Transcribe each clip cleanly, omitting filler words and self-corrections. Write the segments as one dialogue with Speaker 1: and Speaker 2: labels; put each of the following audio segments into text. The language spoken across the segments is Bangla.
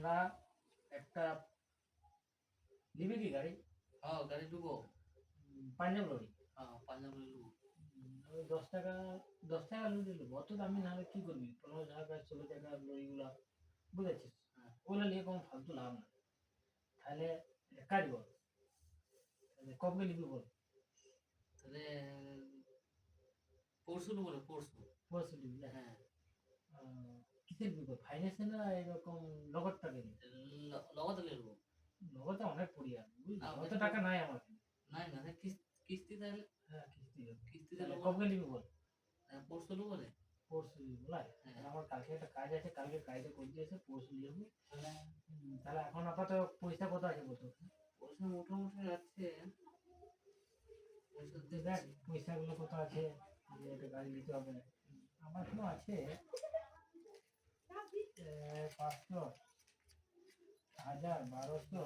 Speaker 1: আমরা একটা নিবি কি গাড়ি?
Speaker 2: হ্যাঁ গাড়ি ঢুকো।
Speaker 1: পাঞ্জাব লরি।
Speaker 2: হ্যাঁ পাঞ্জাব ঢুকো।
Speaker 1: ওই 10 টাকা 10 টাকা লরি নেবো, অত দামি না হলে কি করবি? 15 টাকা 16 টাকা লরিগুলা, বুঝেছিস?
Speaker 2: হ্যাঁ
Speaker 1: ওগুলা নিয়ে কোনো ফালতু লাভ না। তাহলে এক কাজ কর, তাহলে কবে নিবি বল?
Speaker 2: তাহলে পরশু নেবো রে, পরশু।
Speaker 1: পরশু নিবি না?
Speaker 2: হ্যাঁ
Speaker 1: কিসে নিবি বল? ফাইন্যান্সে না এরকম নগদ টাকা নিবি?
Speaker 2: নগদ নেবো।
Speaker 1: নগদে অনেক পড়ি যাবে, বুঝলি?
Speaker 2: না,
Speaker 1: অত টাকা নাই আমার কাছে।
Speaker 2: নাই না কিস্তি তাহলে।
Speaker 1: হ্যাঁ, কিস্তি হবে।
Speaker 2: কিস্তিতে
Speaker 1: তাহলে
Speaker 2: নেবো।
Speaker 1: কবে নিবি বল?
Speaker 2: পরশু নেবো রে।
Speaker 1: পরশু নিবি বল?
Speaker 2: হ্যাঁ
Speaker 1: আমার কালকে একটা কাজ আছে, কালকে কাজটা করে দিয়েছে, পরশু নিয়ে যাবো।
Speaker 2: তাহলে
Speaker 1: তাহলে এখন আপাতত পয়সা কত আছে বলতো?
Speaker 2: পয়সা মোটামুটি আছে। পয়সা
Speaker 1: তুই দেখ পয়সাগুলো কত আছে, যে একটা গাড়ি নিতে হবে। আমার এখনো আছে 500, 1000, 1200,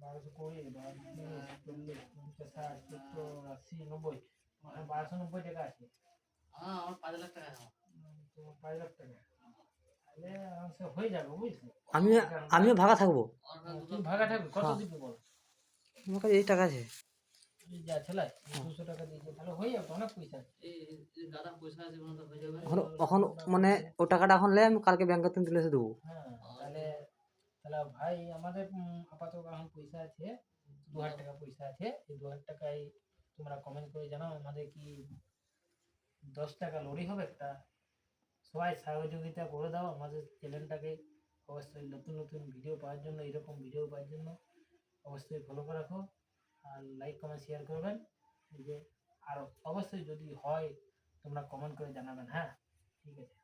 Speaker 1: 1220, 1240, 50, 60, 70, 80, 90, 1290 টাকা আছে।
Speaker 2: হ্যাঁ আমার 5 লাখ টাকা আছে।
Speaker 1: তো 5 লাখ টাকা তাহলে আরামসে হয়ে যাবে, বুঝলি?
Speaker 3: আমিও ভাগা থাকবো।
Speaker 1: তুই ভাড়া থাকবি, কত দিবি বল?
Speaker 3: আমার কাছে এই টাকা আছে।
Speaker 1: এই যা ছেলে 200 টাকা দিয়েছে, তাহলে হয়ে যাবে, অনেক পয়সা আছে।
Speaker 2: এই দাদার পয়সা আছে কোনো তো হয়ে যাবে।
Speaker 3: এখন মানে ও টাকাটা এখন লে, আমি কালকে ব্যাংকে তুলে এসে দেবো।
Speaker 1: হ্যাঁ, তাহলে তাহলে ভাই আমাদের আপাতত এখন পয়সা আছে 2000 টাকা পয়সা আছে। এই 2000 টাকায় তোমরা কমেন্ট করে জানাও আমাদের কি 10 টাকা লরি হবে একটা। সবাই সহযোগিতা করে দাও আমাদের চ্যানেলটাকে। অবশ্যই নতুন নতুন ভিডিও পাওয়ার জন্য, এরকম ভিডিও পাওয়ার জন্য অবশ্যই ফলো করে রাখো, আর লাইক কমেন্ট শেয়ার করবেন। এই যে আর অবশ্যই যদি হয় তোমরা কমেন্ট করে জানাবেন। হ্যাঁ, ঠিক আছে।